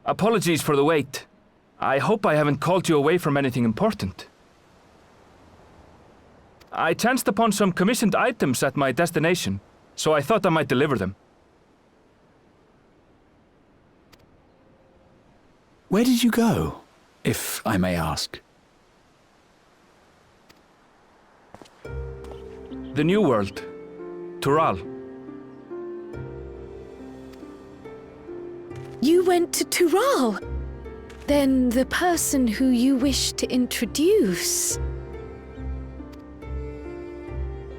Apologies for the wait. I hope I haven't called you away from anything important. I chanced upon some commissioned items at my destination, so I thought I might deliver them. Where did you go, if I may ask? The New World. Tural. You went to Tural? Then the person who you wish to introduce...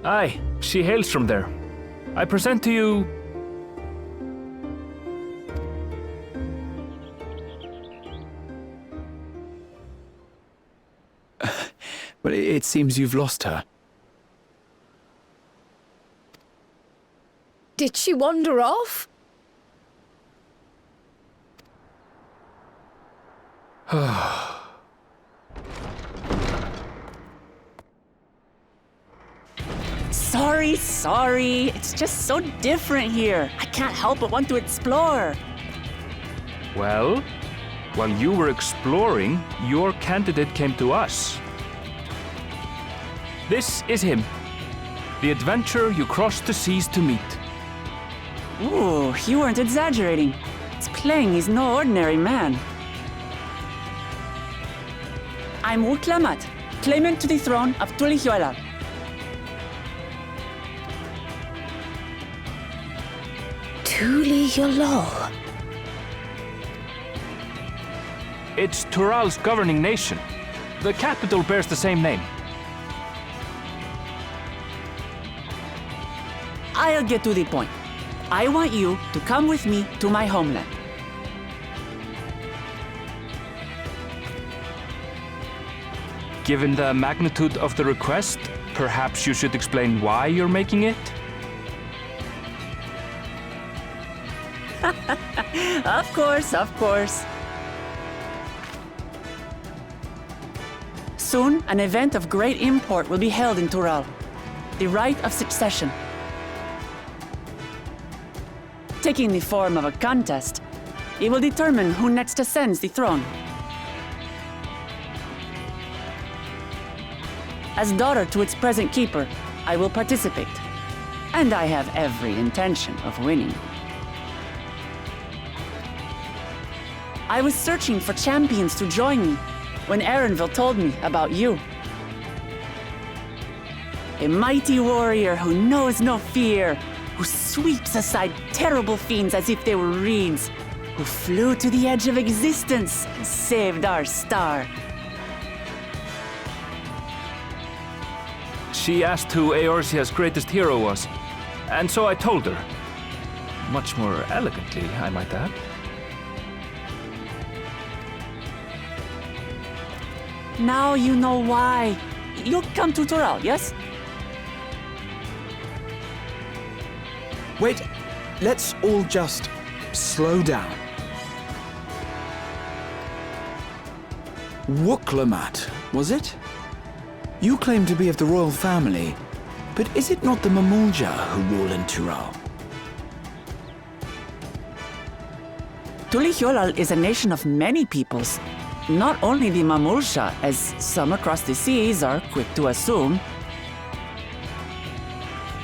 Aye, she hails from there. I present to you... But it seems you've lost her. Did she wander off? Sorry. It's just so different here. I can't help but want to explore. Well, while you were exploring, your candidate came to us. This is him. The adventurer you crossed the seas to meet. Ooh, you weren't exaggerating. It's plain he's no ordinary man. I'm Uklamat, claimant to the throne of Tulihuela. Tulihuela. It's Tural's governing nation. The capital bears the same name. I'll get to the point. I want you to come with me to my homeland. Given the magnitude of the request, perhaps you should explain why you're making it? Of course. Soon, an event of great import will be held in Tural. The Rite of Succession. Taking the form of a contest, it will determine who next ascends the throne. As daughter to its present keeper, I will participate. And I have every intention of winning. I was searching for champions to join me when Erenville told me about you. A mighty warrior who knows no fear, who sweeps aside terrible fiends as if they were reeds, who flew to the edge of existence and saved our star. She asked who Eorzea's greatest hero was, and so I told her. Much more elegantly, I might add. Now you know why. You'll come to Tural, yes? Wait, let's all just slow down. Wuklamat, was it? You claim to be of the royal family, but is it not the Mamulja who rule in Tural? Tulihuela is a nation of many peoples. Not only the Mamulsha, as some across the seas are quick to assume.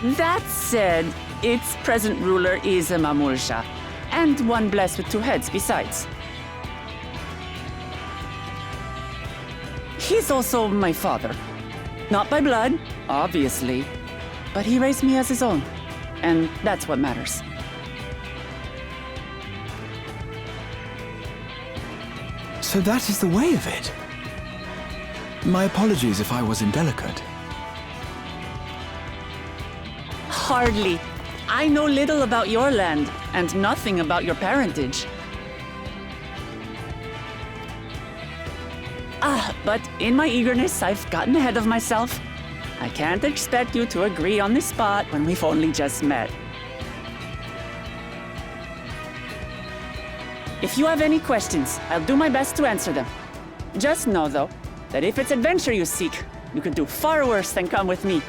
That said, its present ruler is a Mamulsha, and one blessed with two heads besides. He's also my father. Not by blood, obviously, but he raised me as his own, and that's what matters. So that is the way of it. My apologies if I was indelicate. Hardly. I know little about your land, and nothing about your parentage. But in my eagerness, I've gotten ahead of myself. I can't expect you to agree on the spot when we've only just met. If you have any questions, I'll do my best to answer them. Just know, though, that if it's adventure you seek, you could do far worse than come with me.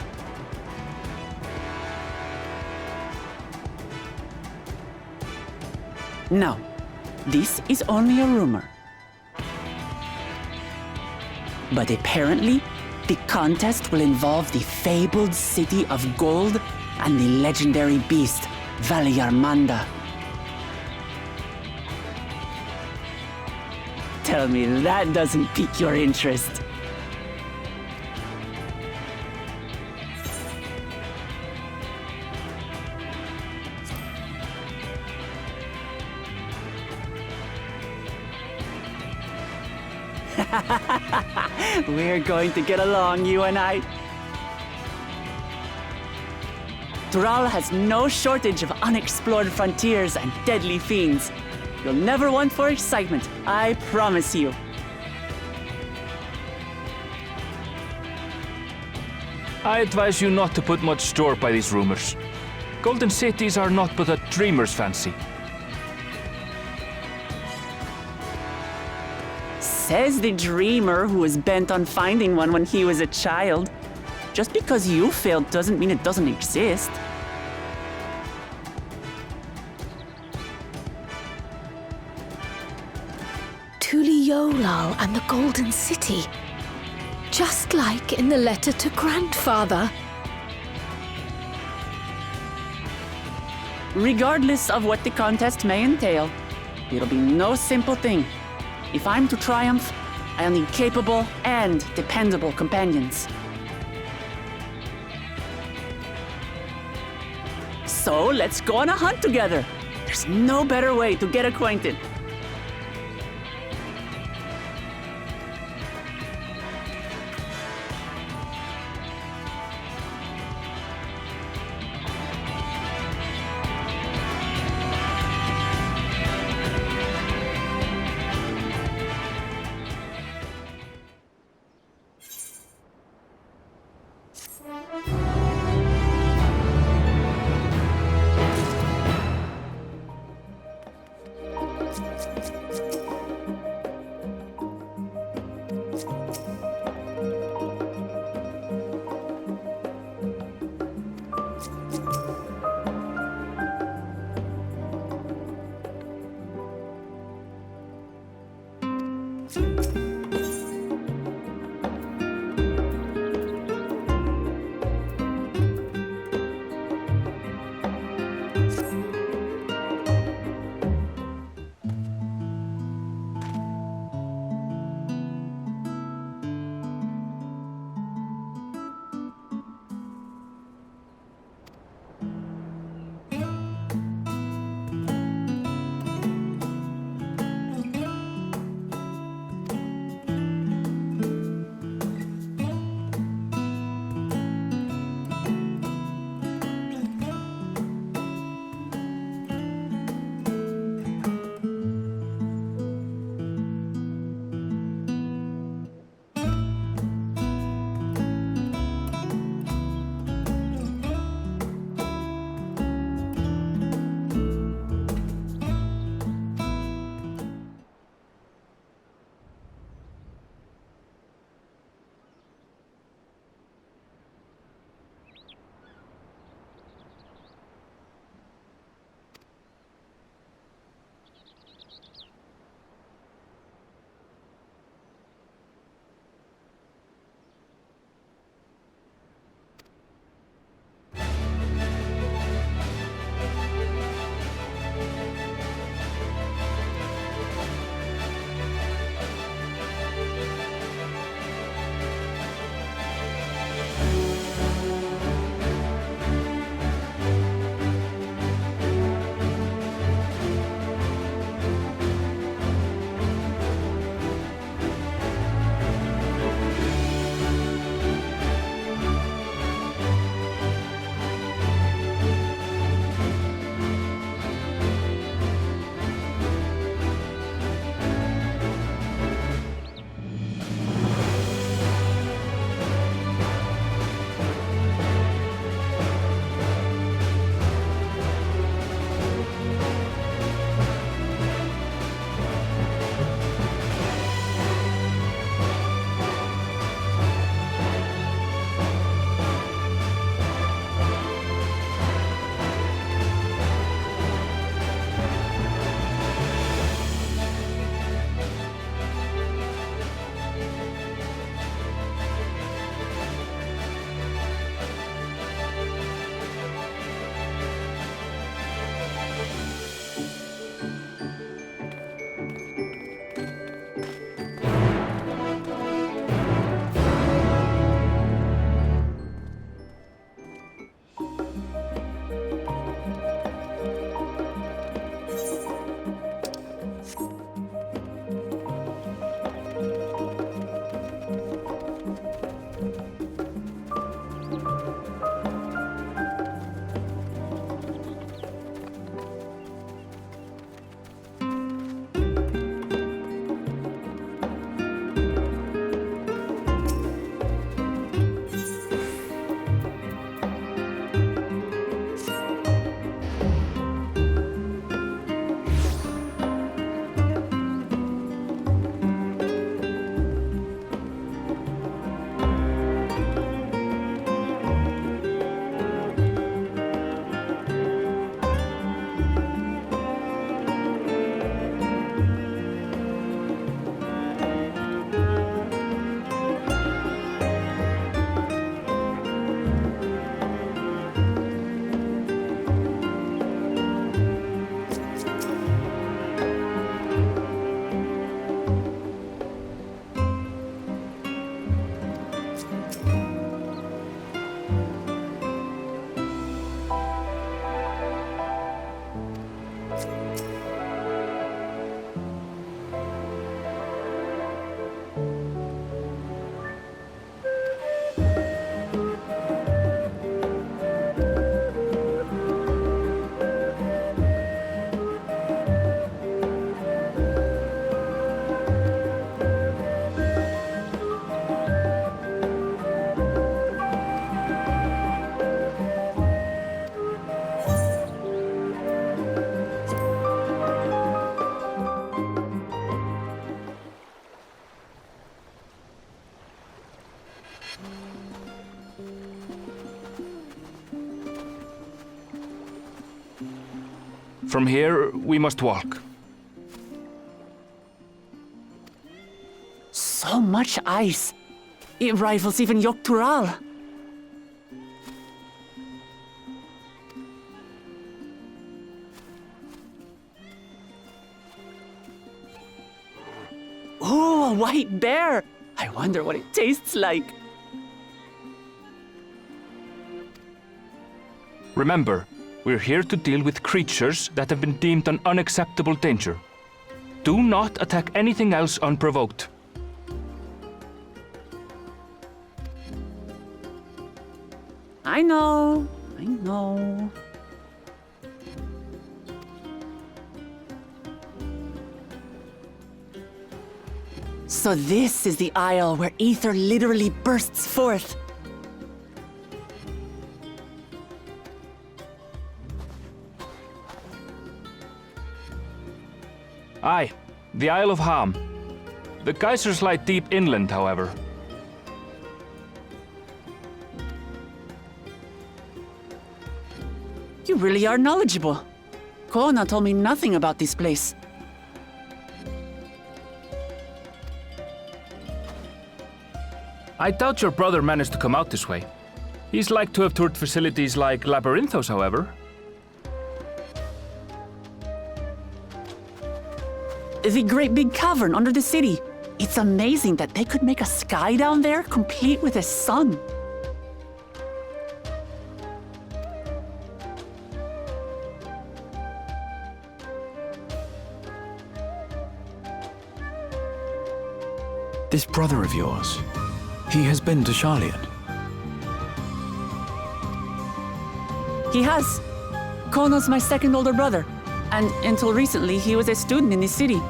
Now, This is only a rumor. But apparently, the contest will involve the fabled city of gold and the legendary beast, Valyarmanda. Tell me that doesn't pique your interest. We're going to get along, you and I. Tural has no shortage of unexplored frontiers and deadly fiends. You'll never want for excitement, I promise you. I advise you not to put much store by these rumors. Golden cities are not but a dreamer's fancy. Says the dreamer who was bent on finding one when he was a child. Just because you failed doesn't mean it doesn't exist. Tuliolal and the Golden City. Just like in the letter to Grandfather. Regardless of what the contest may entail, it'll be no simple thing. If I'm to triumph, I'll need capable and dependable companions. So let's go on a hunt together. There's no better way to get acquainted. From here, we must walk. So much ice. It rivals even Yoktural. Oh, a white bear! I wonder what it tastes like. Remember, we're here to deal with creatures that have been deemed an unacceptable danger. Do not attack anything else unprovoked. I know. So this is the isle where ether literally bursts forth. Aye, the Isle of Ham. The geysers lie deep inland, however. You really are knowledgeable. Kona told me nothing about this place. I doubt your brother managed to come out this way. He's like to have toured facilities like Labyrinthos, however. The great big cavern under the city. It's amazing that they could make a sky down there complete with a sun. This brother of yours, he has been to Sharlayan. He has. Kono's my second older brother, and until recently, he was a student in this city.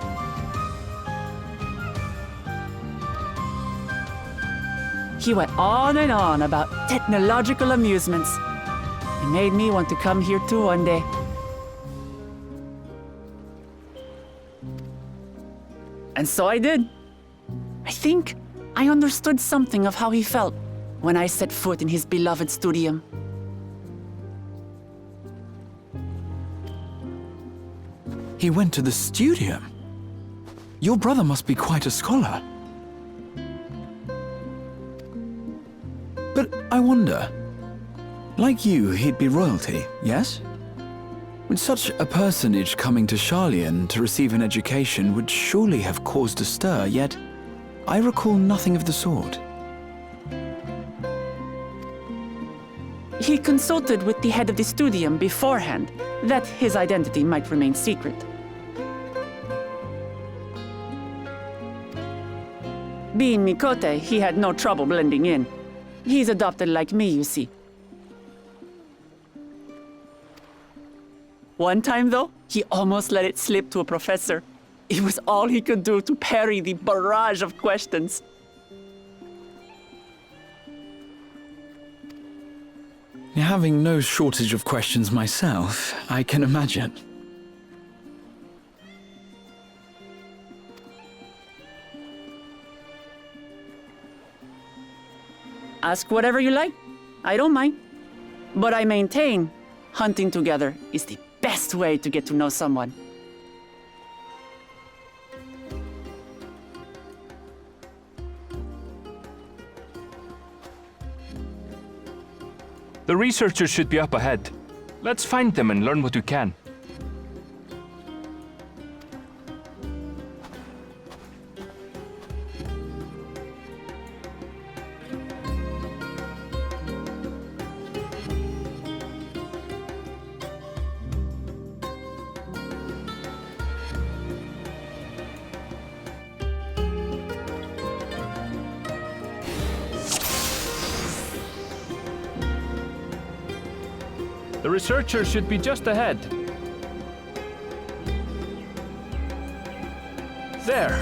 He went on and on about technological amusements. It made me want to come here too one day. And so I did. I think I understood something of how he felt when I set foot in his beloved studium. He went to the studium. Your brother must be quite a scholar. But I wonder, like you, he'd be royalty, yes? With such a personage coming to Sharlayan to receive an education would surely have caused a stir, yet I recall nothing of the sort. He consulted with the head of the studium beforehand that his identity might remain secret. Being Mikote, he had no trouble blending in. He's adopted like me, you see. One time, though, he almost let it slip to a professor. It was all he could do to parry the barrage of questions. Having no shortage of questions myself, I can imagine. Ask whatever you like. I don't mind. But I maintain hunting together is the best way to get to know someone. The researchers should be up ahead. Let's find them and learn what we can. The researchers should be just ahead. There.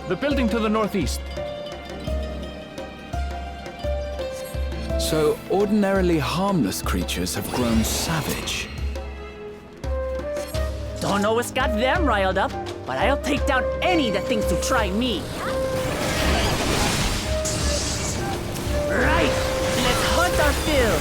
The building to the northeast. So ordinarily harmless creatures have grown savage. Don't know what's got them riled up, but I'll take down any that thinks to try me. Right, let's hunt our fill.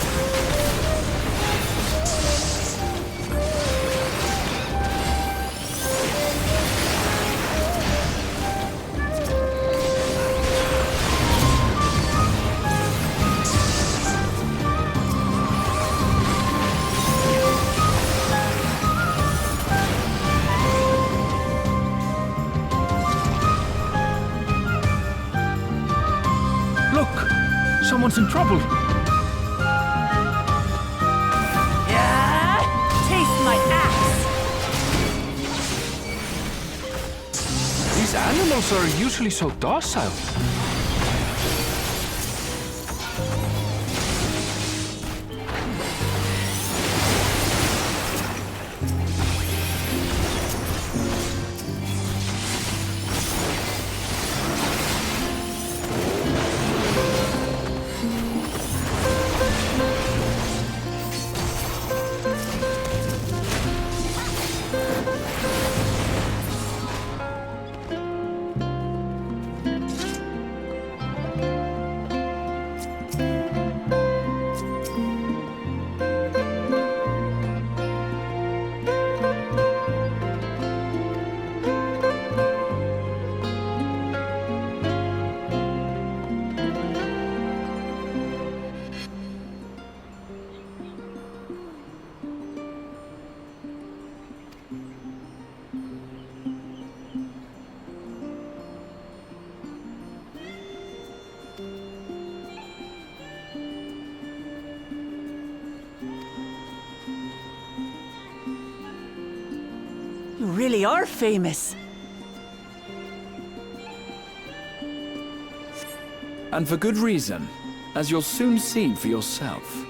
someone's in trouble. Yeah! Taste my axe! These animals are usually so docile. You really are famous. And for good reason, as you'll soon see for yourself.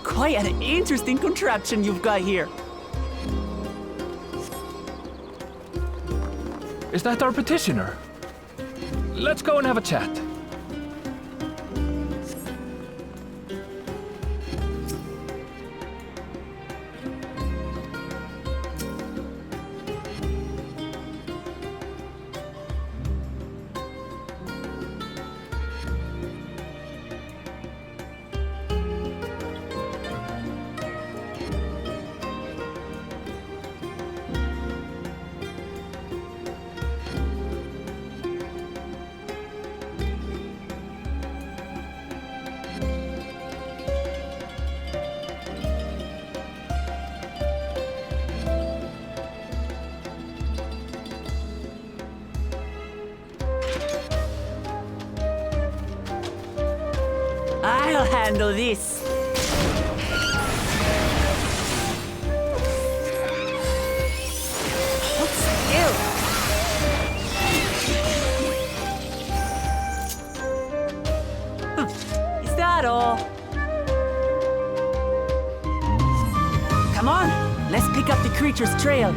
Quite an interesting contraption you've got here. Is that our petitioner? Let's go and have a chat. I'll handle this. Hold still. Is that all? Come on, let's pick up the creature's trail.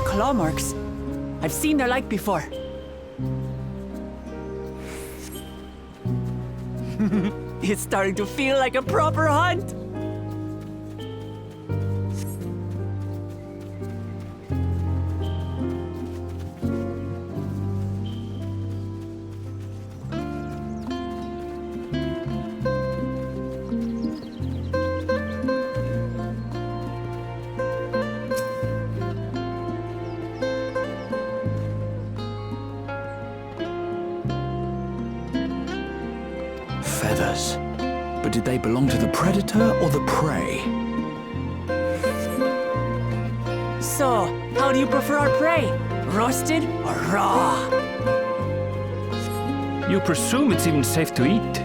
Claw marks. I've seen their like before. It's starting to feel like a proper hunt. Feathers. But did they belong to the predator or the prey? So, how do you prefer our prey? Roasted or raw? You presume it's even safe to eat?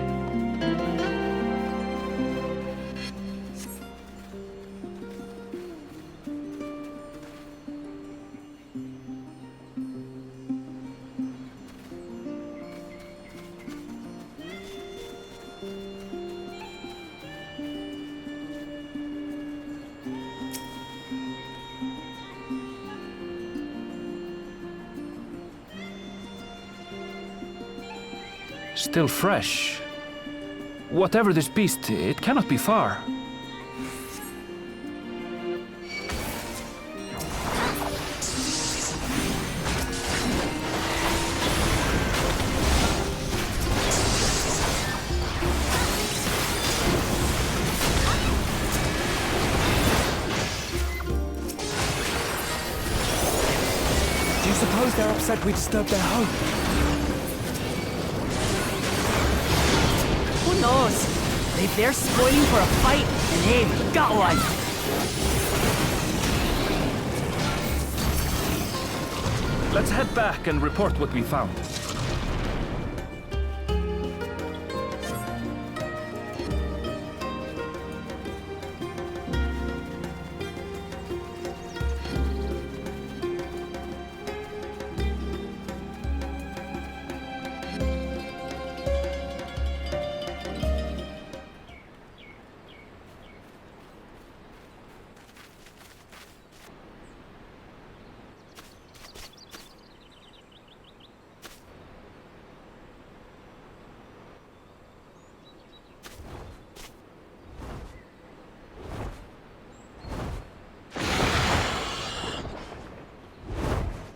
Still fresh. Whatever this beast, it cannot be far. suppose they're upset we disturbed their home. Who knows? If they're spoiling for a fight, then Abe got one. Let's head back and report what we found.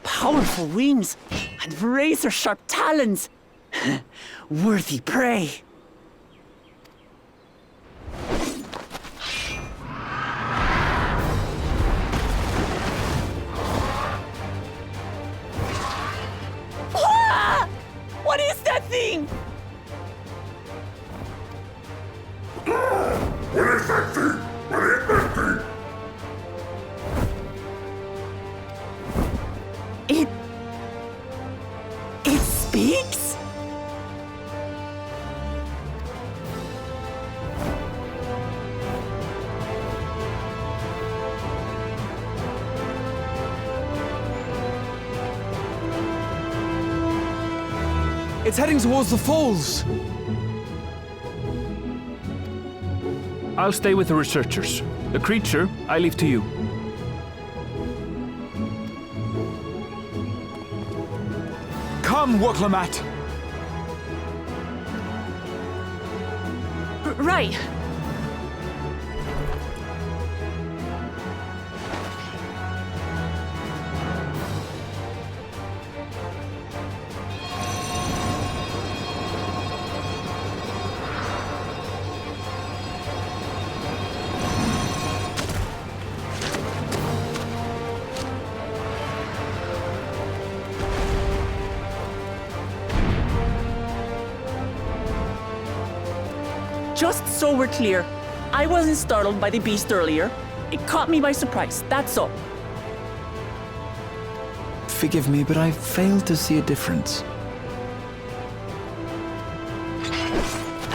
Powerful wings and razor-sharp talons. Worthy prey. Ah! What is that thing? What is that thing? What is that thing? It speaks? It's heading towards the falls. I'll stay with the researchers. The creature, I leave to you. Come, Woklamat! Right. Just so we're clear, I wasn't startled by the beast earlier. It caught me by surprise, that's all. Forgive me, but I failed to see a difference.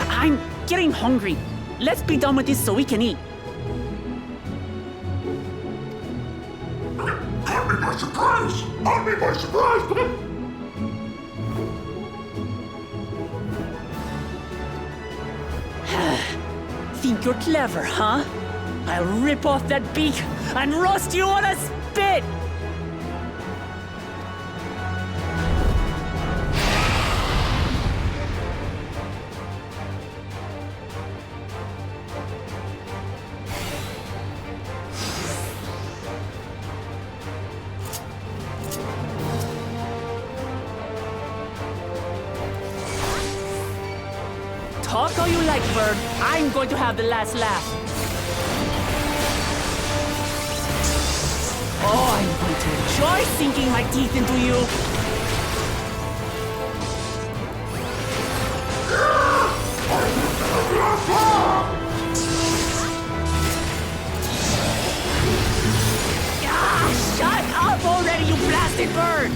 I'm getting hungry. Let's be done with this so we can eat. Caught me by surprise! Caught me by surprise! Think you're clever, huh? I'll rip off that beak and roast you on a spit! Talk all you like, bird. I'm going to have the last laugh. Oh, I'm going to enjoy sinking my teeth into you. Ah, shut up already, you blasted bird!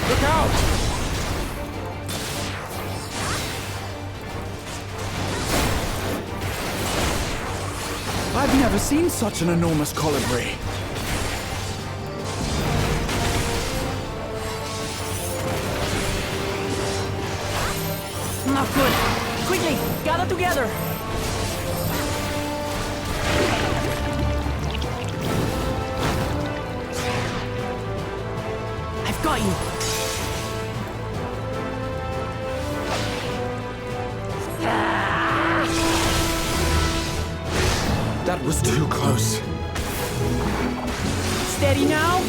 Look out! I've never seen such an enormous colibri. Not good. Quickly, gather together. I've got you. That was too close. steady now?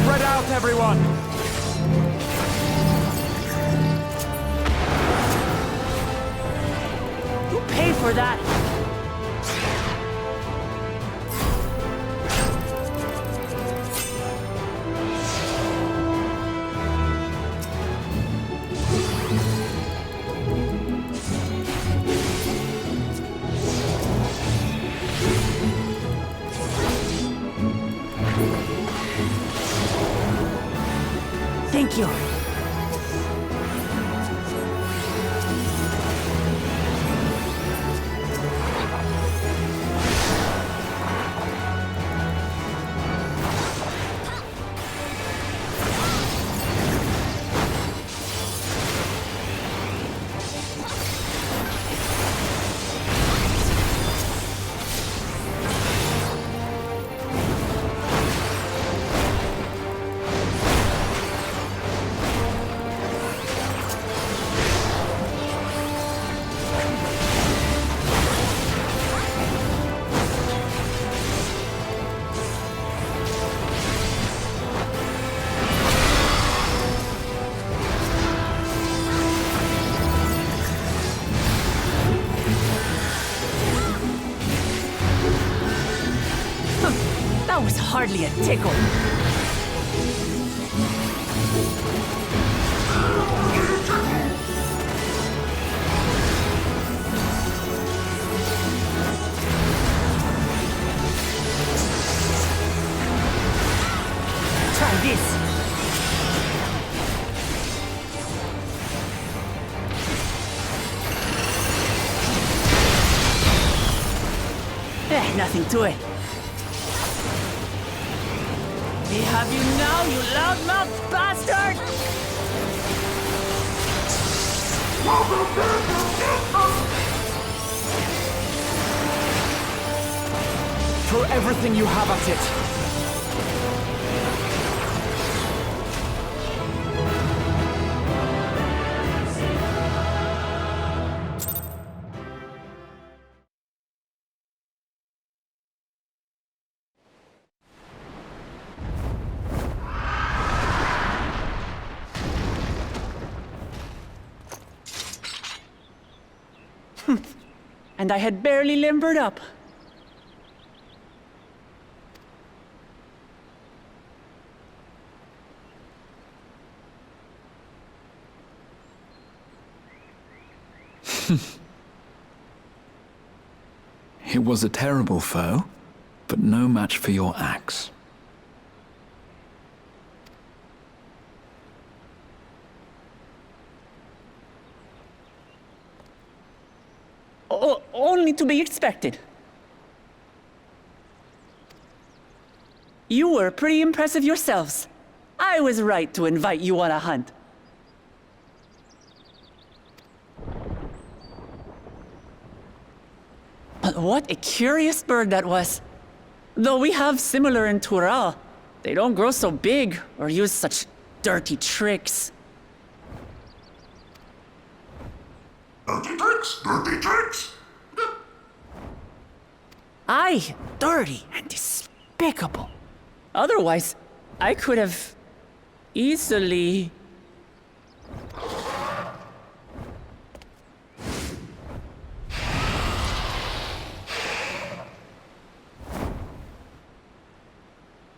Spread out, everyone! Who paid for that? Thank you. That was hardly a tickle. Try this. Nothing to it. We have you now, you loudmouth bastard! Throw everything you have at it. And I had barely limbered up. It was a terrible foe, but no match for your axe. Only to be expected. You were pretty impressive yourselves. I was right to invite you on a hunt. But what a curious bird that was. Though we have similar in Tural, they don't grow so big or use such dirty tricks. Dirty tricks? Dirty tricks? Aye, dirty and despicable. Otherwise, I could have easily...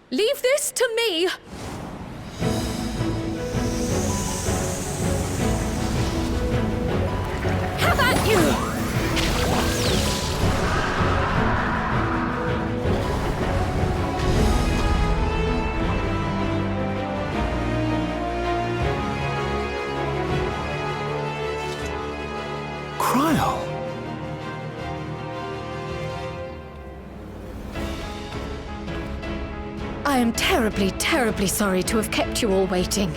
Leave this to me! Have at you! smile. I am terribly, terribly sorry to have kept you all waiting.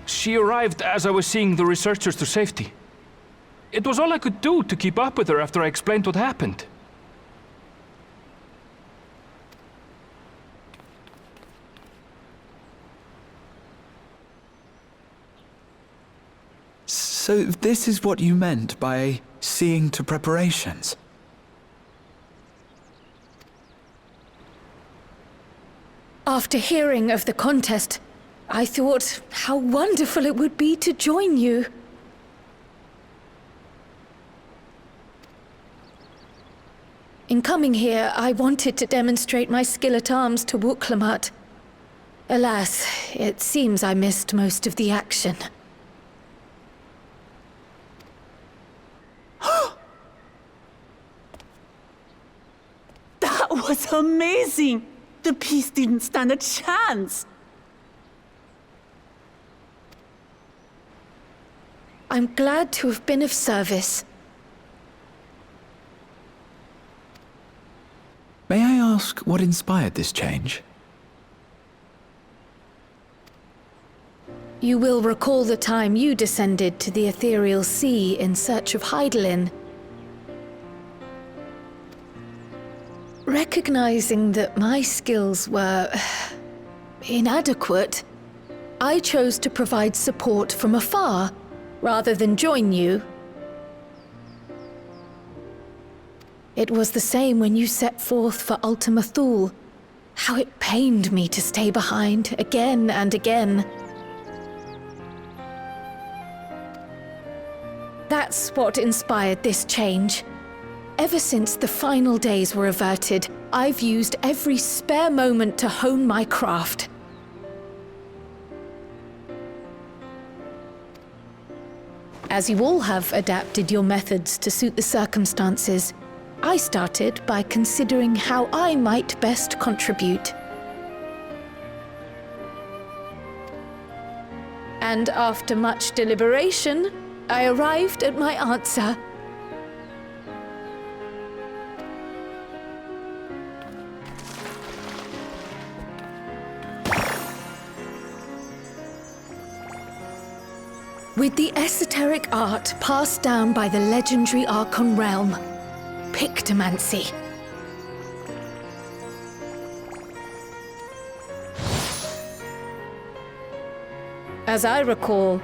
She arrived as I was seeing the researchers to safety. It was all I could do to keep up with her after I explained what happened. So this is what you meant by seeing to preparations? After hearing of the contest, I thought how wonderful it would be to join you. In coming here, I wanted to demonstrate my skill at arms to Wuklamut. Alas, it seems I missed most of the action. That was amazing! The piece didn't stand a chance! I'm glad to have been of service. May I ask what inspired this change? You will recall the time you descended to the ethereal sea in search of Heidelin. Recognizing that my skills were inadequate, I chose to provide support from afar, rather than join you. It was the same when you set forth for Ultima Thule. How it pained me to stay behind, again and again. That's what inspired this change. Ever since the final days were averted, I've used every spare moment to hone my craft. As you all have adapted your methods to suit the circumstances, I started by considering how I might best contribute. And after much deliberation, I arrived at my answer. With the esoteric art passed down by the legendary Archon realm, Pictomancy. As I recall,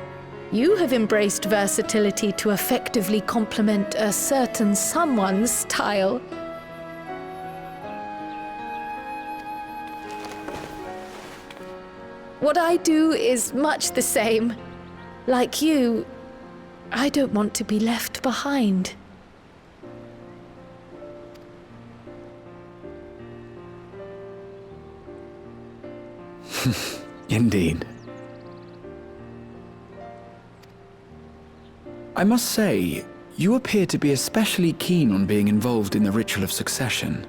you have embraced versatility to effectively complement a certain someone's style. What I do is much the same. Like you, I don't want to be left behind. Indeed. I must say, you appear to be especially keen on being involved in the ritual of succession.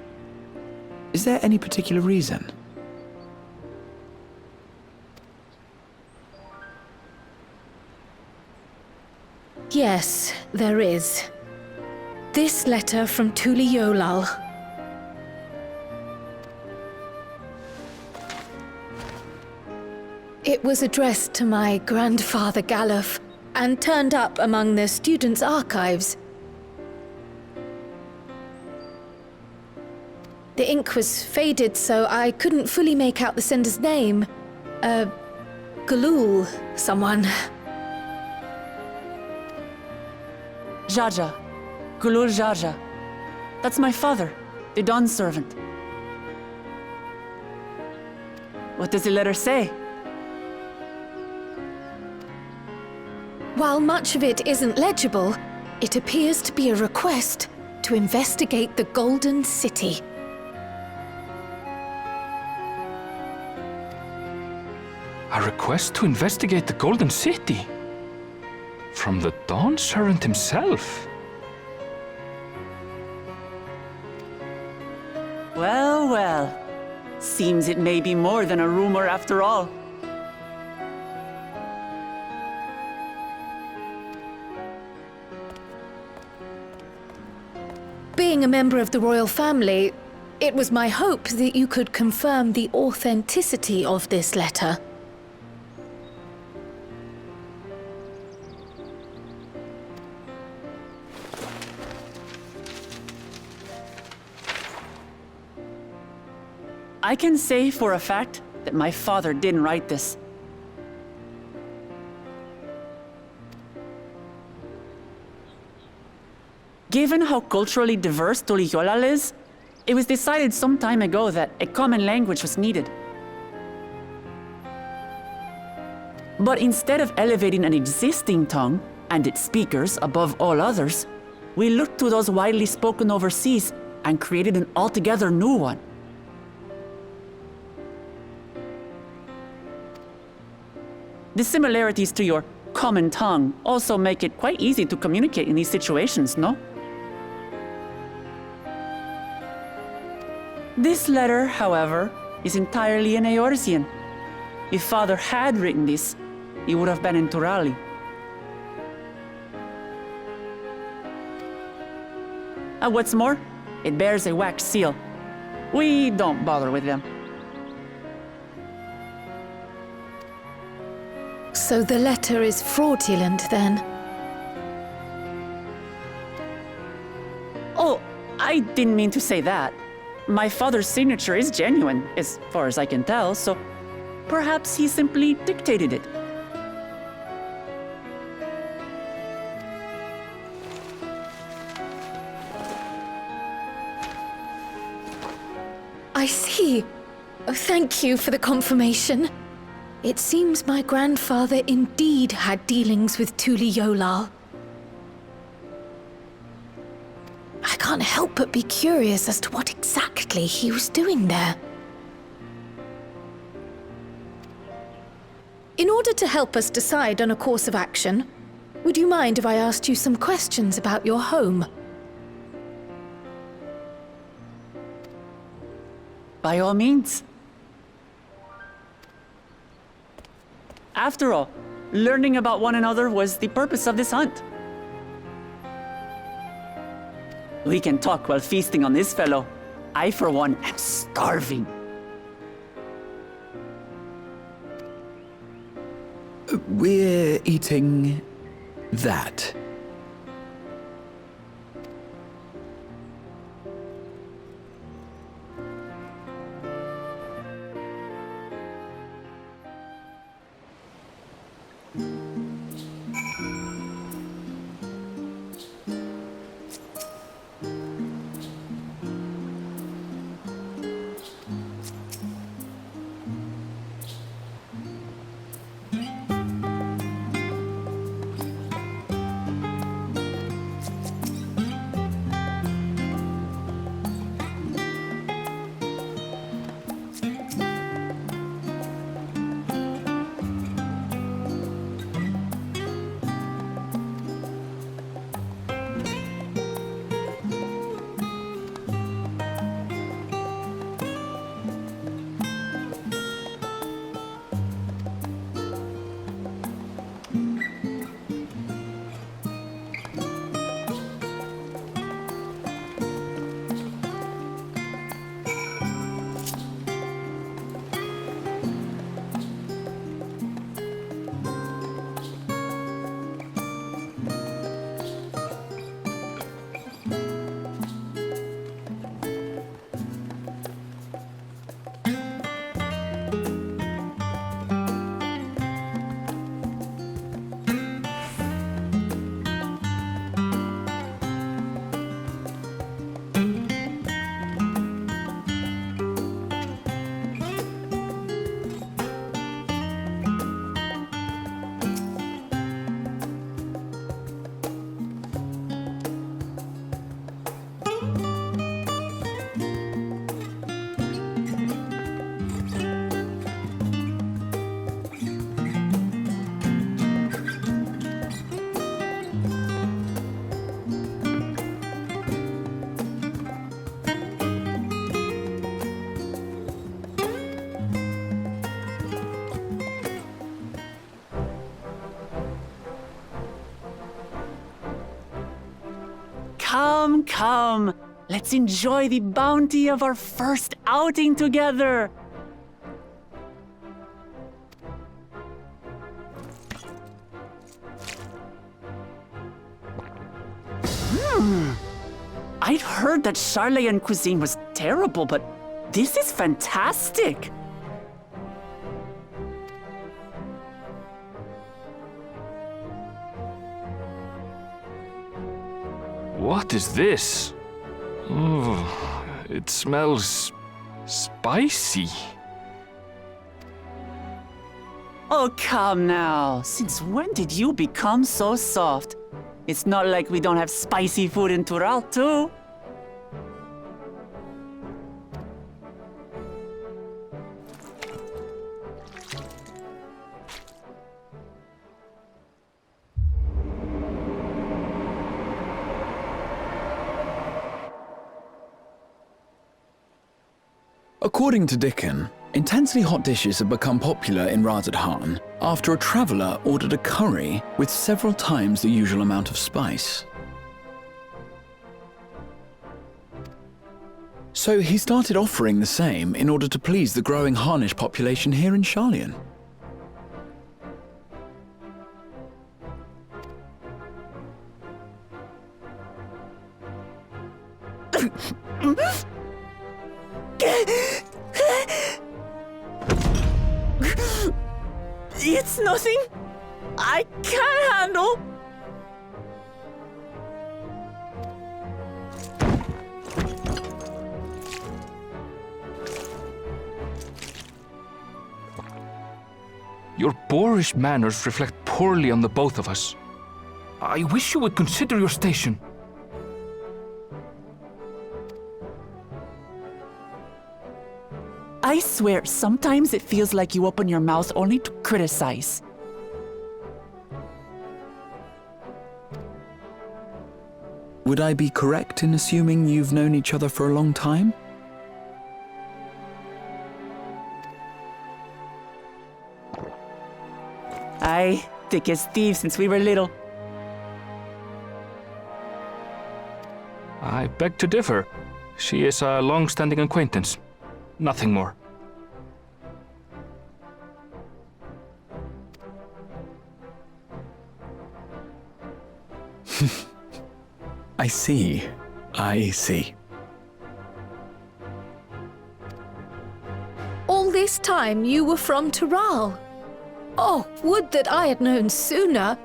Is there any particular reason? Yes, there is. This letter from Tuli Yolal. It was addressed to my grandfather Galuf and turned up among the students' archives. The ink was faded, so I couldn't fully make out the sender's name. Galul, someone. Jaja. Gulul Jaja. That's my father, the Dawn servant. What does the letter say? While much of it isn't legible, it appears to be a request to investigate the Golden City. A request to investigate the Golden City? From the Dawn Servant himself? Well, well. Seems it may be more than a rumor after all. Being a member of the royal family, it was my hope that you could confirm the authenticity of this letter. I can say for a fact that my father didn't write this. Given how culturally diverse Tuliyollal is, it was decided some time ago that a common language was needed. But instead of elevating an existing tongue and its speakers above all others, we looked to those widely spoken overseas and created an altogether new one. The similarities to your common tongue also make it quite easy to communicate in these situations, no? This letter, however, is entirely in Eorzean. If Father had written this, it would have been in Turali. And what's more, it bears a wax seal. We don't bother with them. So the letter is fraudulent, then? Oh, I didn't mean to say that. My father's signature is genuine, as far as I can tell, so perhaps he simply dictated it. I see. Oh, thank you for the confirmation. It seems my grandfather indeed had dealings with Tuliyollal. I can't help but be curious as to what exactly he was doing there. In order to help us decide on a course of action, would you mind if I asked you some questions about your home? By all means. After all, learning about one another was the purpose of this hunt. We can talk while feasting on this fellow. I, for one, am starving. We're eating that. Come, come. Let's enjoy the bounty of our first outing together. I'd heard that Charleyan cuisine was terrible, but this is fantastic. What is this? Oh, it smells spicy. Oh, come now. Since when did you become so soft? It's not like we don't have spicy food in Tural, too. According to Dickon, intensely hot dishes have become popular in Razadhan after a traveller ordered a curry with several times the usual amount of spice. So he started offering the same in order to please the growing Harnish population here in Sharlayan. It's nothing I can't handle. Your boorish manners reflect poorly on the both of us. I wish you would consider your station. I swear, sometimes it feels like you open your mouth only to criticize. Would I be correct in assuming you've known each other for a long time? Aye, thick as thieves since we were little. I beg to differ. She is a long-standing acquaintance. Nothing more. I see. I see. All this time you were from Tural. Oh, would that I had known sooner.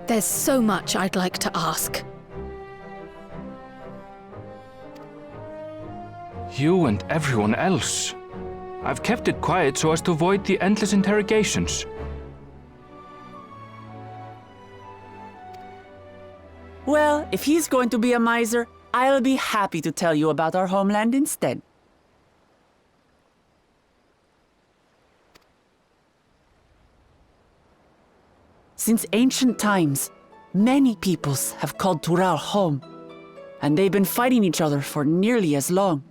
There's so much I'd like to ask. You and everyone else. I've kept it quiet so as to avoid the endless interrogations. Well, if he's going to be a miser, I'll be happy to tell you about our homeland instead. Since ancient times, many peoples have called Tural home, and they've been fighting each other for nearly as long.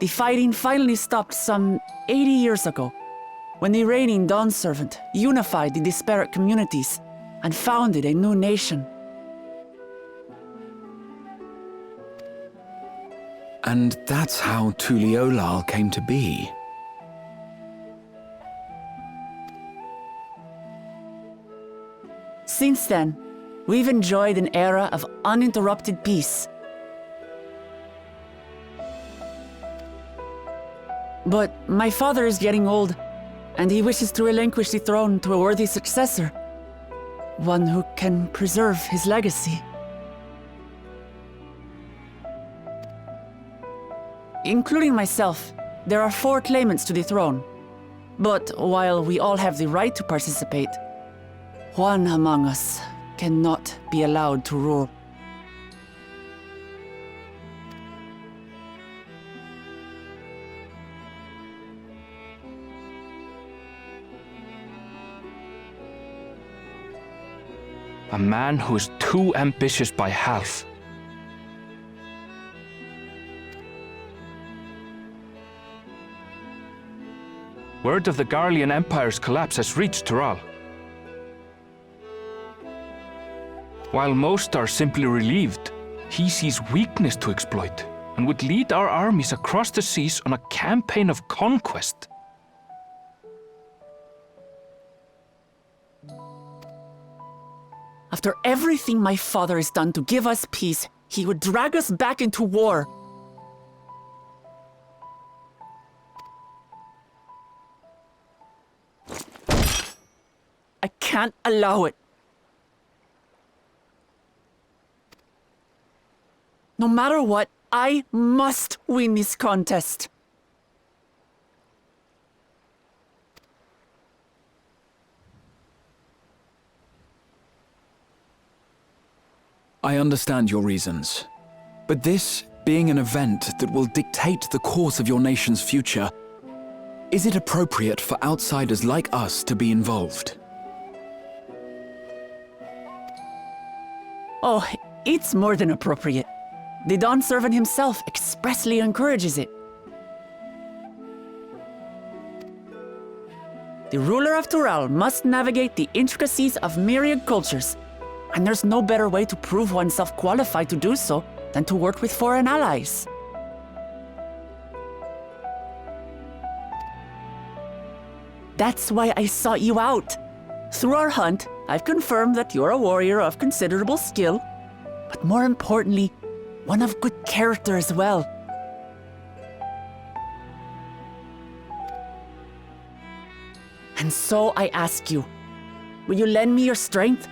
The fighting finally stopped some 80 years ago, when the reigning Dawn Servant unified the disparate communities and founded a new nation. And that's how Tuliolal came to be. Since then, we've enjoyed an era of uninterrupted peace. But my father is getting old, and he wishes to relinquish the throne to a worthy successor. One who can preserve his legacy. Including myself, there are 4 claimants to the throne. But while we all have the right to participate, one among us cannot be allowed to rule. A man who is too ambitious by half. Word of the Garlean Empire's collapse has reached Tural. While most are simply relieved, he sees weakness to exploit and would lead our armies across the seas on a campaign of conquest. After everything my father has done to give us peace, he would drag us back into war. I can't allow it. No matter what, I must win this contest. I understand your reasons. But this being an event that will dictate the course of your nation's future, is it appropriate for outsiders like us to be involved? Oh, it's more than appropriate. The Dawn Servant himself expressly encourages it. The ruler of Tural must navigate the intricacies of myriad cultures, and there's no better way to prove oneself qualified to do so than to work with foreign allies. That's why I sought you out. Through our hunt, I've confirmed that you're a warrior of considerable skill, but more importantly, one of good character as well. And so I ask you, will you lend me your strength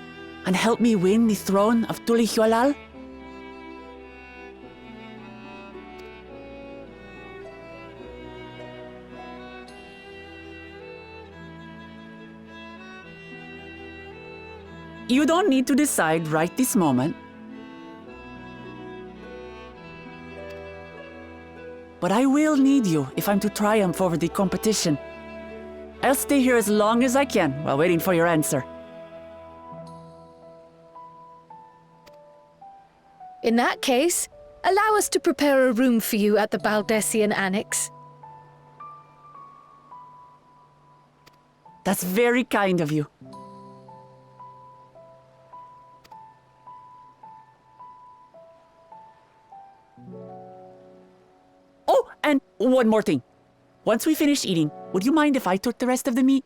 and help me win the throne of Tulihualal? You don't need to decide right this moment. But I will need you if I'm to triumph over the competition. I'll stay here as long as I can while waiting for your answer. In that case, allow us to prepare a room for you at the Baldessian Annex. That's very kind of you. Oh, and one more thing. Once we finish eating, would you mind if I took the rest of the meat?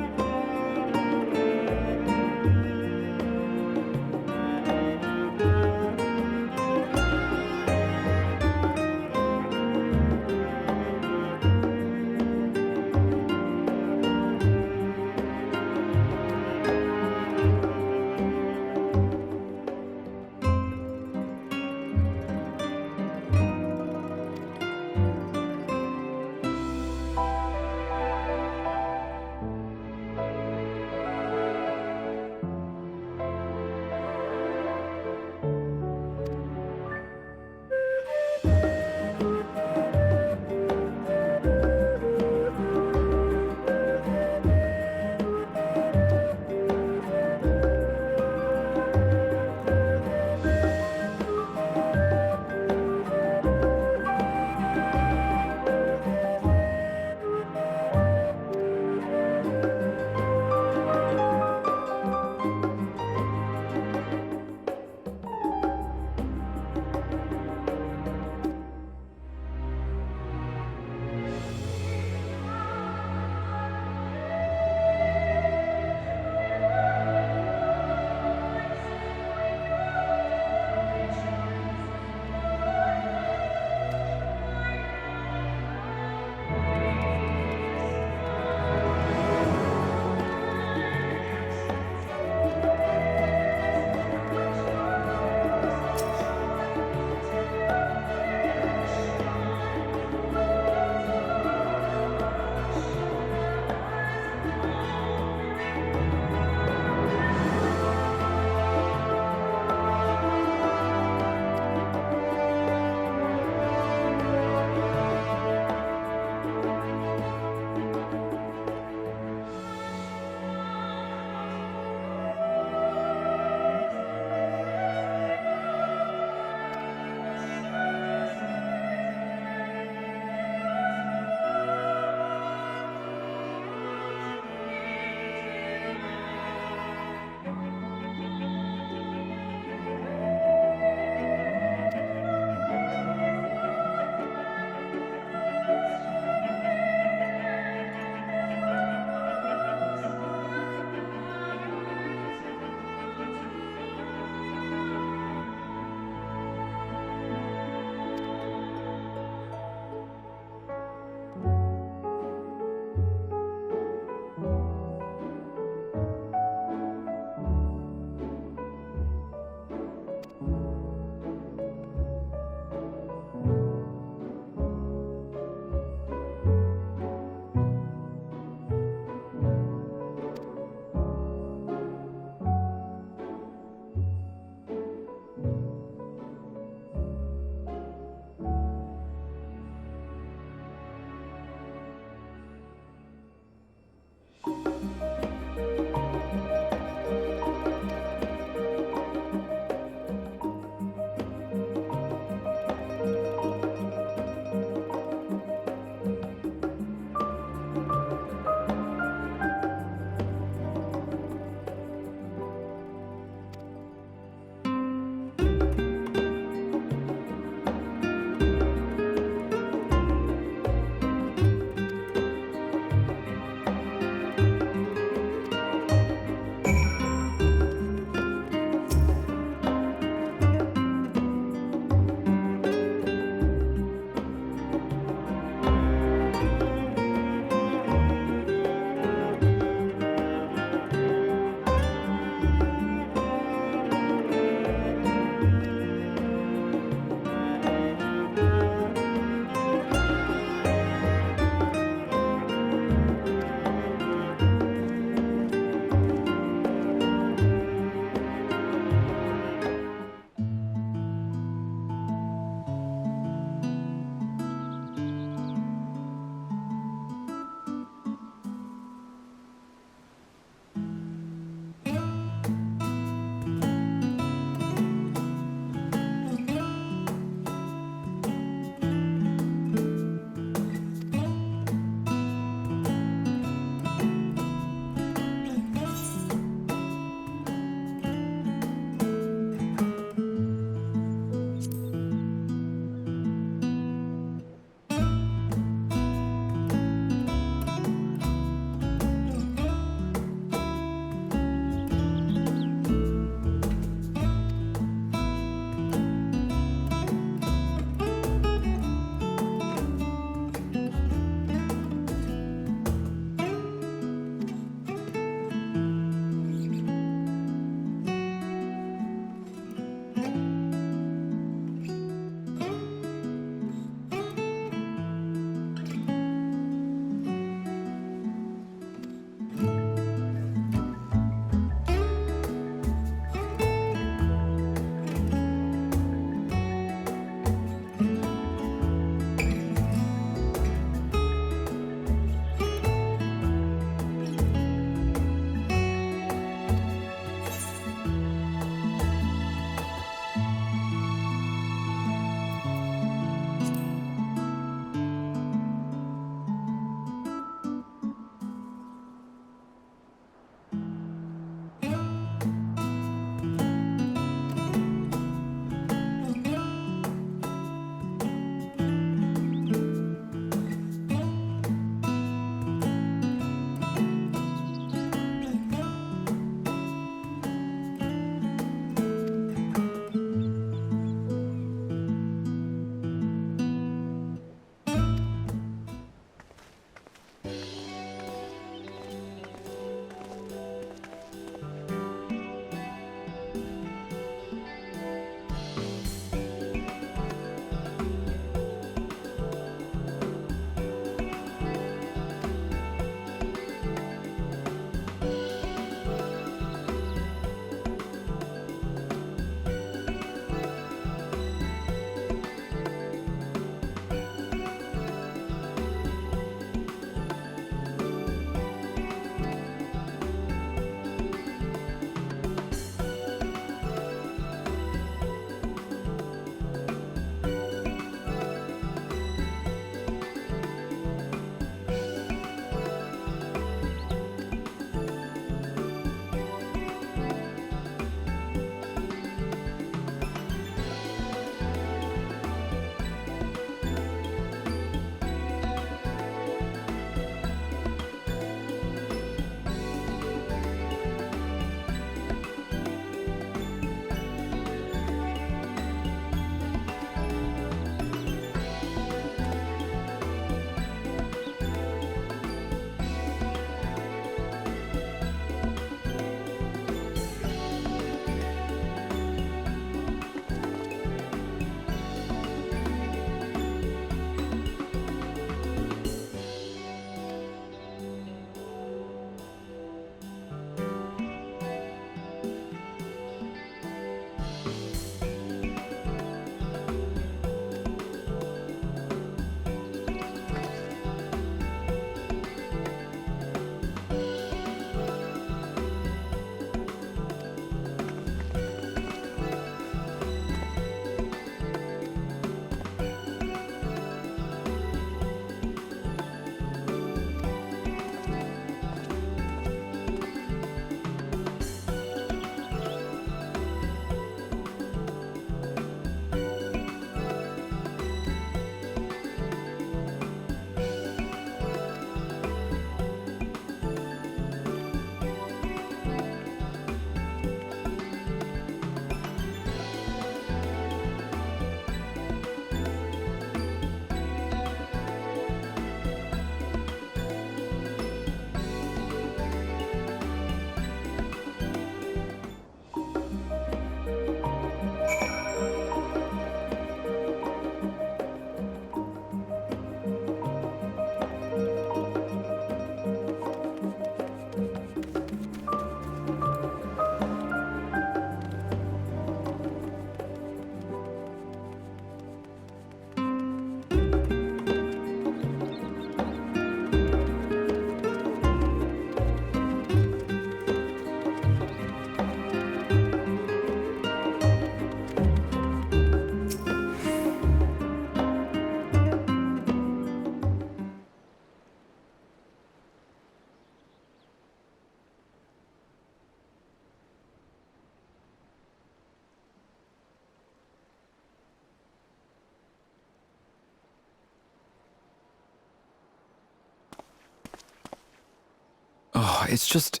it's just...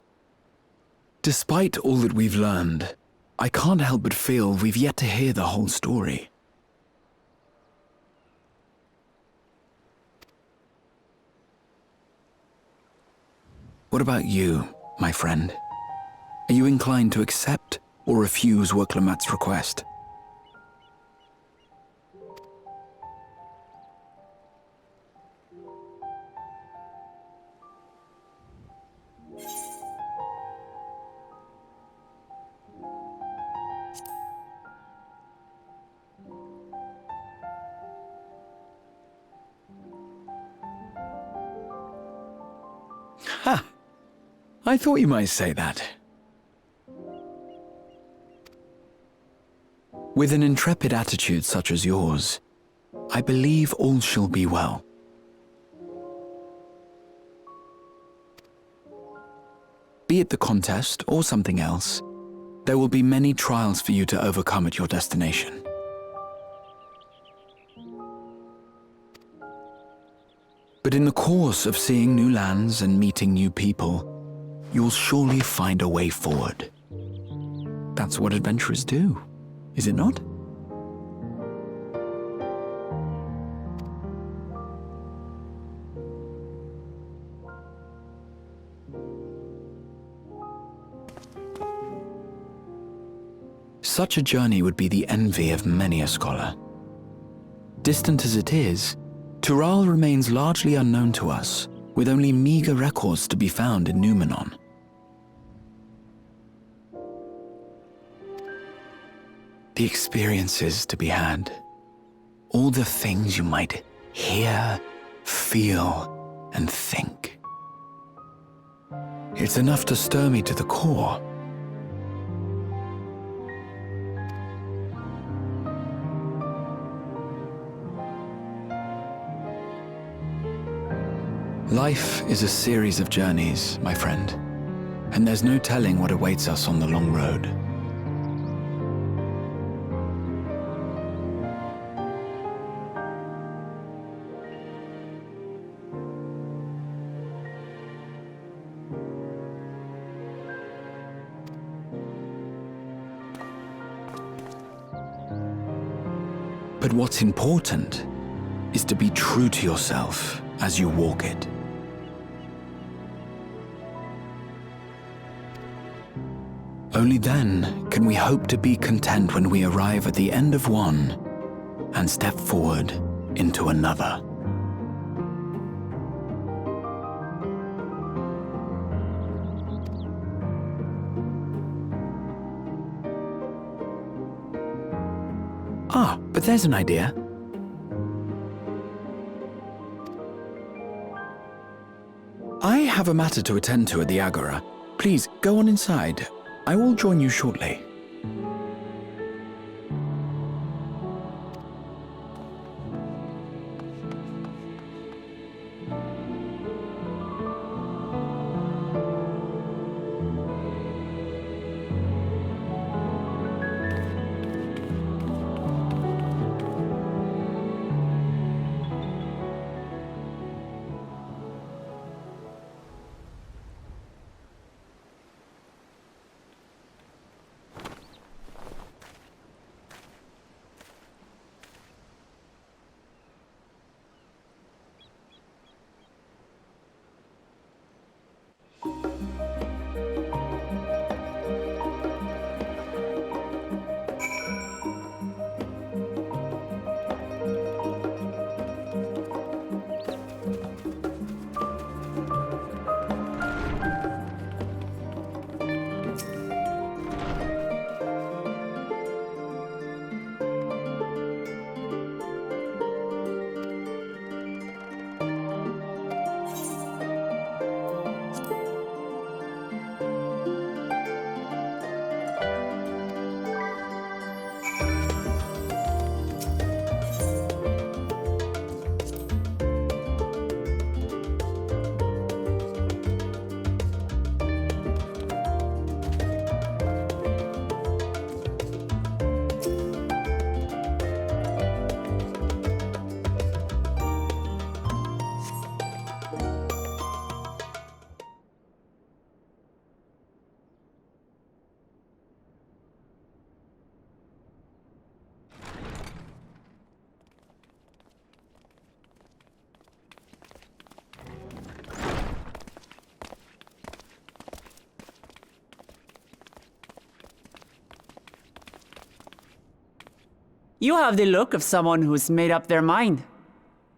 Despite all that we've learned, I can't help but feel we've yet to hear the whole story. What about you, my friend? Are you inclined to accept or refuse Wurklamat's request? Ha! I thought you might say that. With an intrepid attitude such as yours, I believe all shall be well. Be it the contest or something else, there will be many trials for you to overcome at your destination. But in the course of seeing new lands and meeting new people, you'll surely find a way forward. That's what adventurers do, is it not? Such a journey would be the envy of many a scholar. Distant as it is, Tural remains largely unknown to us, with only meager records to be found in Numenor. The experiences to be had, all the things you might hear, feel, and think. It's enough to stir me to the core. Life is a series of journeys, my friend, and there's no telling what awaits us on the long road. But what's important is to be true to yourself as you walk it. Only then can we hope to be content when we arrive at the end of one and step forward into another. Ah, but there's an idea. I have a matter to attend to at the Agora. Please, go on inside. I will join you shortly. You have the look of someone who's made up their mind.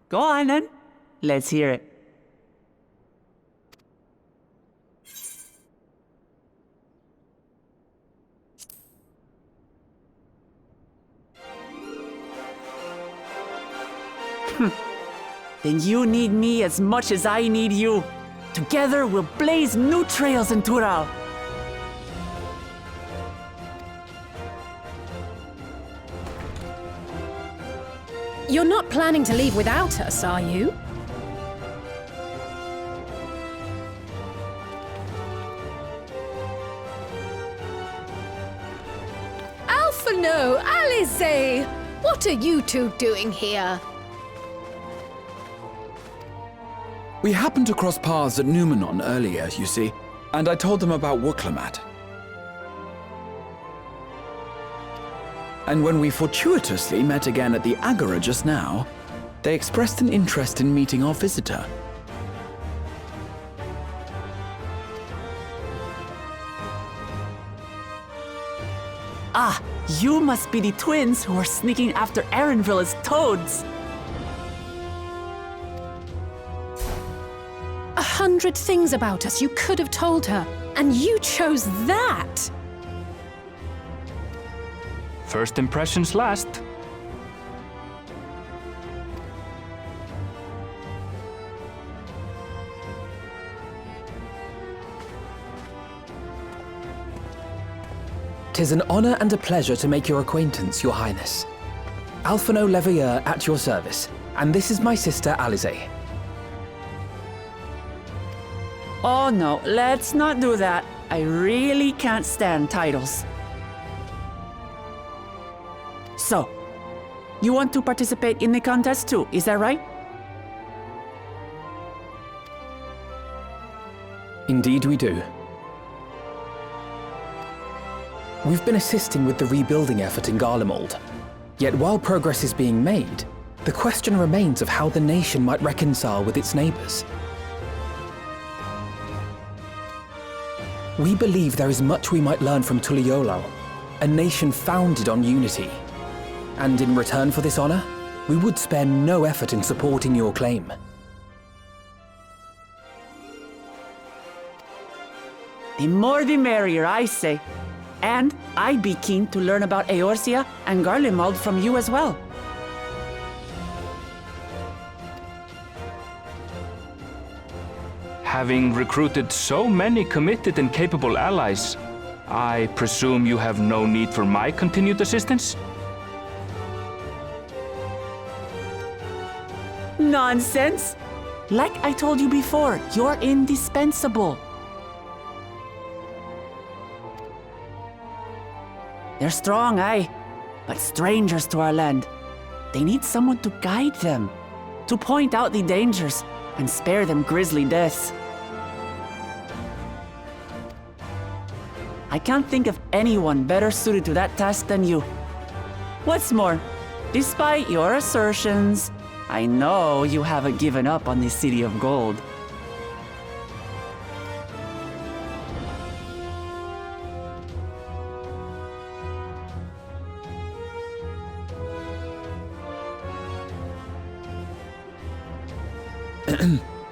Go on then. Let's hear it. Then you need me as much as I need you. Together we'll blaze new trails in Tural. You're not planning to leave without us, are you? Alphino, Alice! What are you two doing here? We happened to cross paths at Numenon earlier, you see, and I told them about Wuklemat. And when we fortuitously met again at the Agora just now, they expressed an interest in meeting our visitor. Ah, you must be the twins who are sneaking after Erenville as toads. 100 things about us you could have told her, and you chose that! First impressions last. "'Tis an honor and a pleasure to make your acquaintance, Your Highness. Alphino Leveilleur at your service, and this is my sister Alize." Oh no, let's not do that. I really can't stand titles. So, you want to participate in the contest too, is that right? Indeed we do. We've been assisting with the rebuilding effort in Garlemald. Yet while progress is being made, the question remains of how the nation might reconcile with its neighbors. We believe there is much we might learn from Tuliolal, a nation founded on unity. And in return for this honor, we would spare no effort in supporting your claim. The more the merrier, I say. And I'd be keen to learn about Eorzea and Garlemald from you as well. Having recruited so many committed and capable allies, I presume you have no need for my continued assistance? Nonsense! Like I told you before, you're indispensable. They're strong, aye, but strangers to our land. They need someone to guide them, to point out the dangers and spare them grisly deaths. I can't think of anyone better suited to that task than you. What's more, despite your assertions, I know you haven't given up on the City of Gold.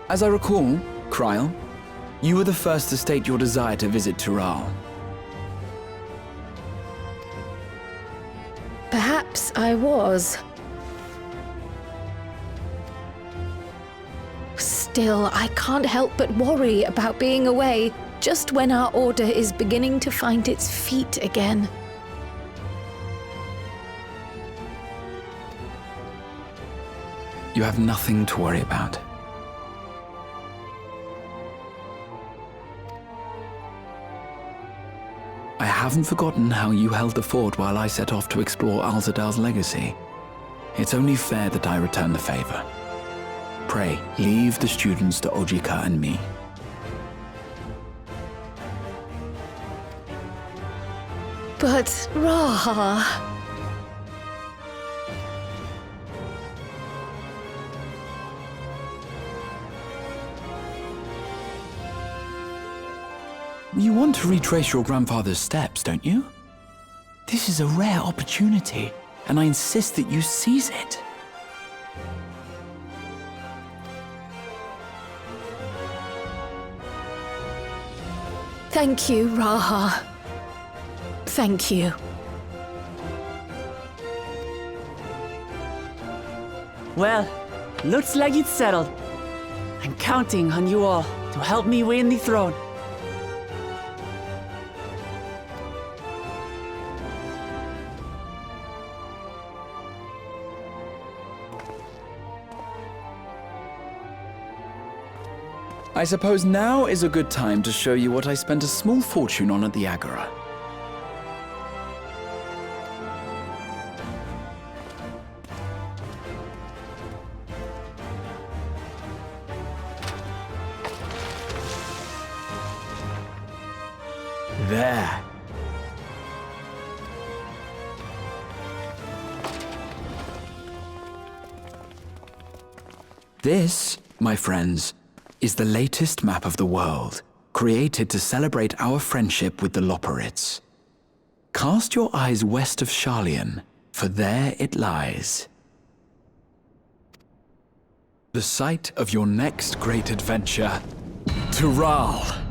As I recall, Kryl, you were the first to state your desire to visit Tural. Perhaps I was. Still, I can't help but worry about being away just when our order is beginning to find its feet again. You have nothing to worry about. I haven't forgotten how you held the fort while I set off to explore Alzadal's legacy. It's only fair that I return the favor. Pray, leave the students to Ojika and me. But, Raha... You want to retrace your grandfather's steps, don't you? This is a rare opportunity. and I insist that you seize it. Thank you, Raha. Thank you. Well, looks like it's settled. I'm counting on you all to help me win the throne. I suppose now is a good time to show you what I spent a small fortune on at the Agora. There. This, my friends, is the latest map of the world, created to celebrate our friendship with the Loporrits. Cast your eyes west of Sharlayan, for there it lies. The site of your next great adventure, Tural.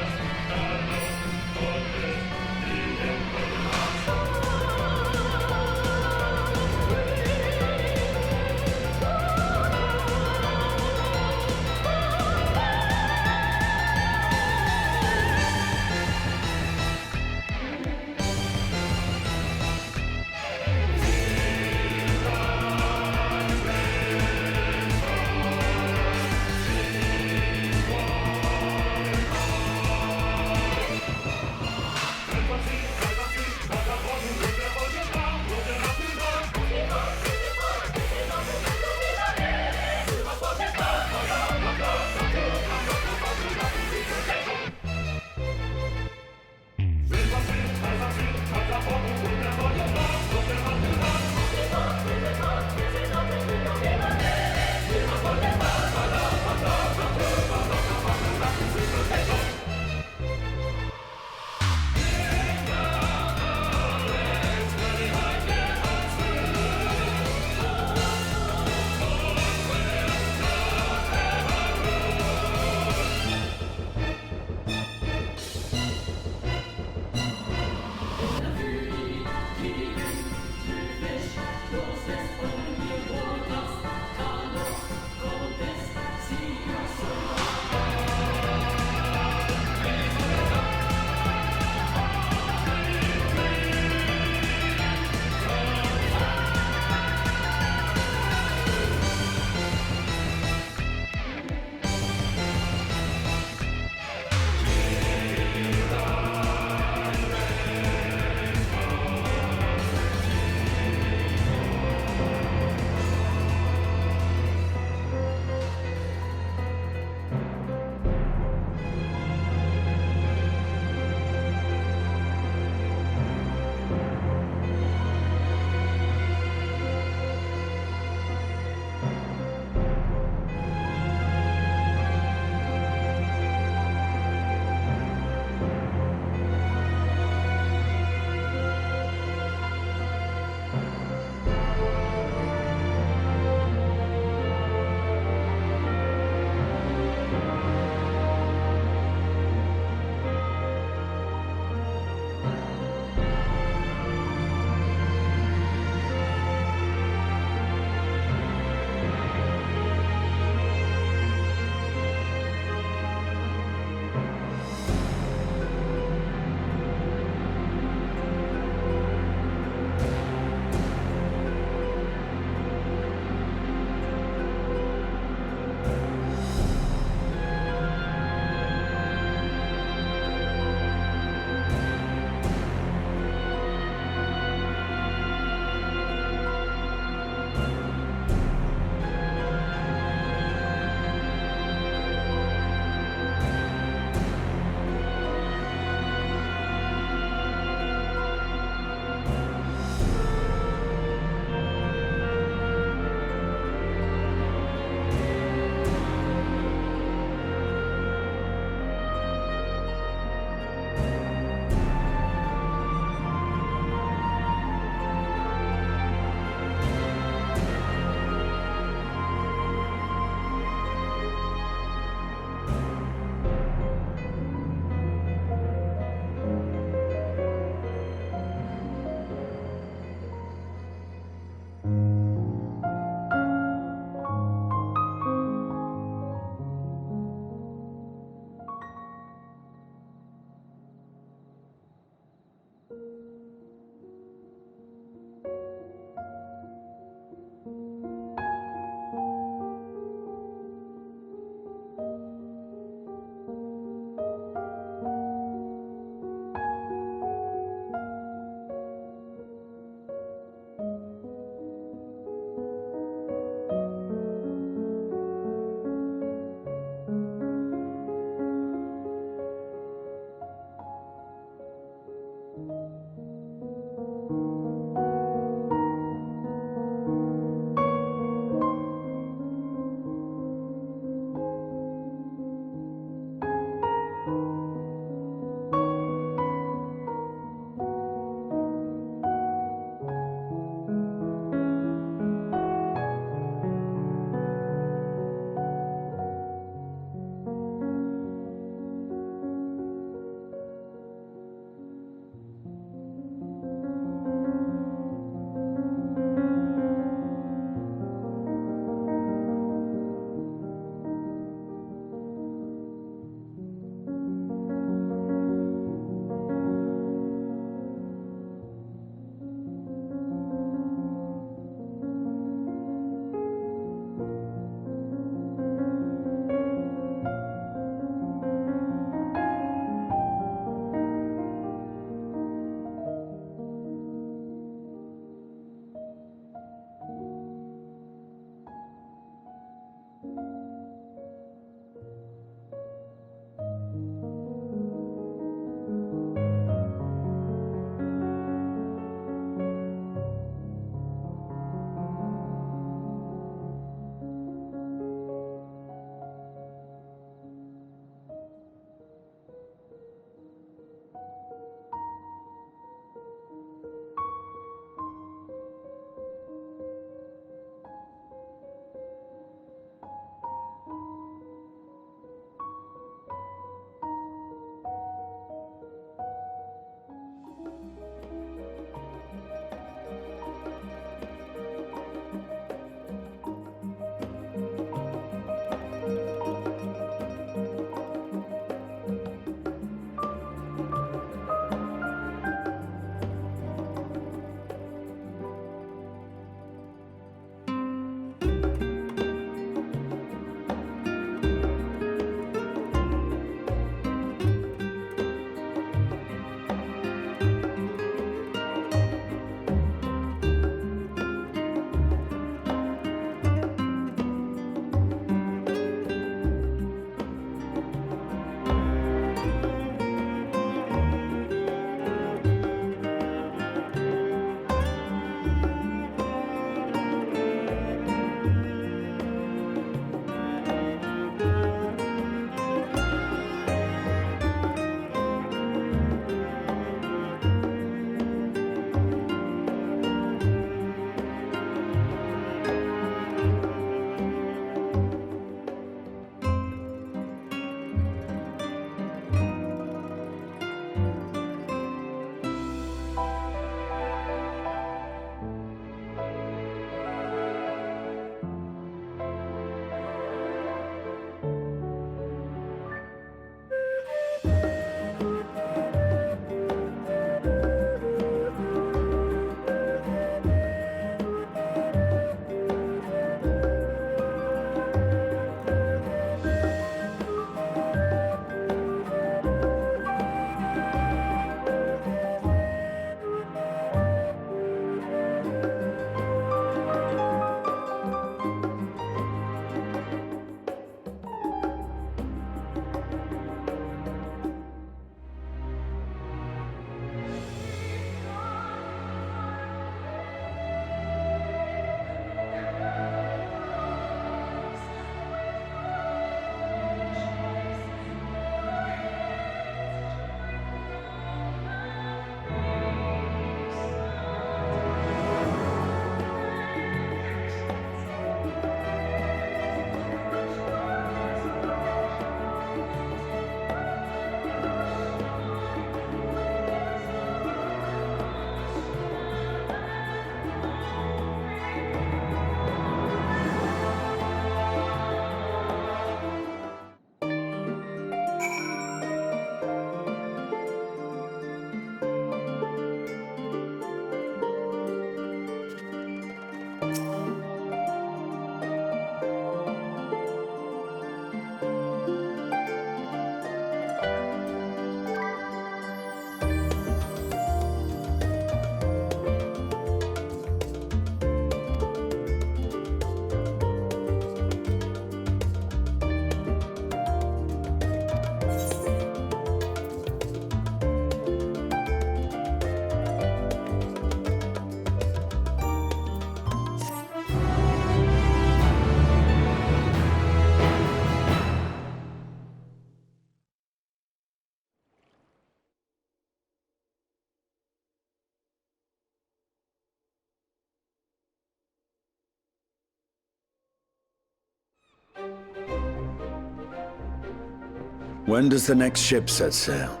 When does the next ship set sail?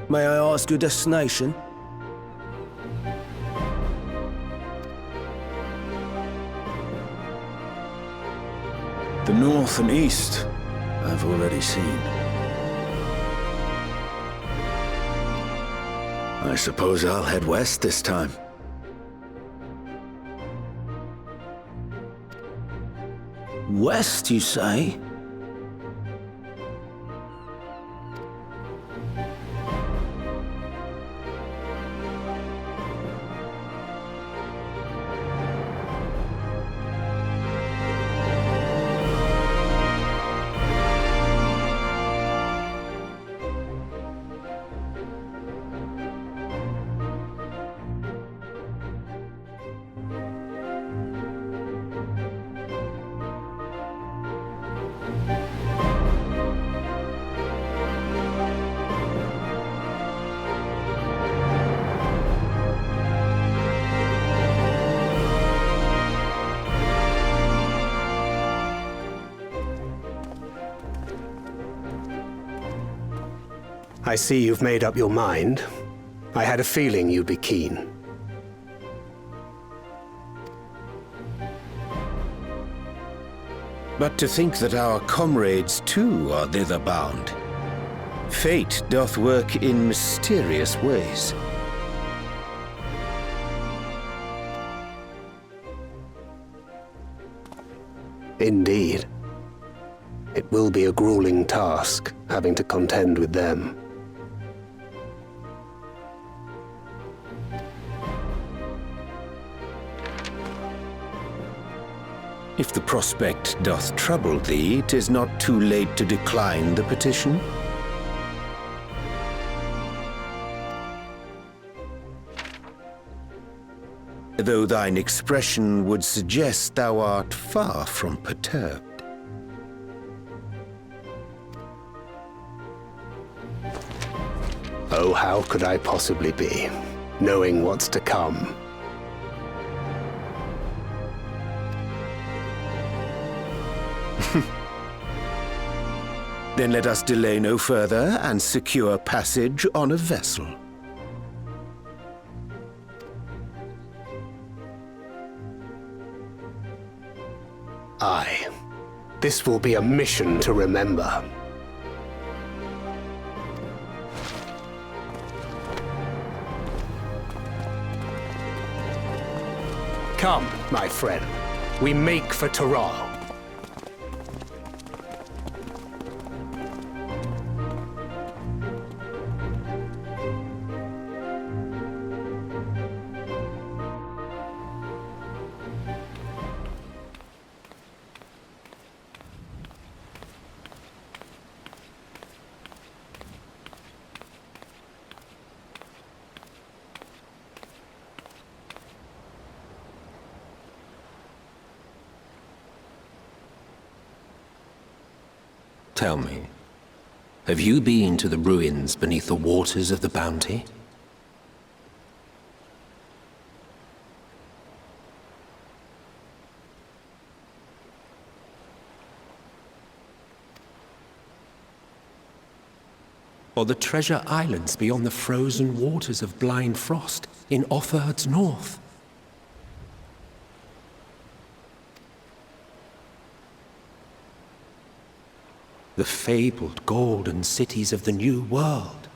May I ask your destination? The north and east, I've already seen. I suppose I'll head west this time. West, you say? I see you've made up your mind. I had a feeling you'd be keen. But to think that our comrades too are thither bound. Fate doth work in mysterious ways. Indeed. It will be a grueling task, having to contend with them. If the prospect doth trouble thee, 'tis not too late to decline the petition. Though thine expression would suggest thou art far from perturbed. Oh, how could I possibly be, knowing what's to come? Then let us delay no further and secure passage on a vessel. Aye. This will be a mission to remember. Come, my friend. We make for Taral. Tell me, have you been to the ruins beneath the waters of the Bounty? Or the treasure islands beyond the frozen waters of Blind Frost in Offerd's north? The fabled golden cities of the New World?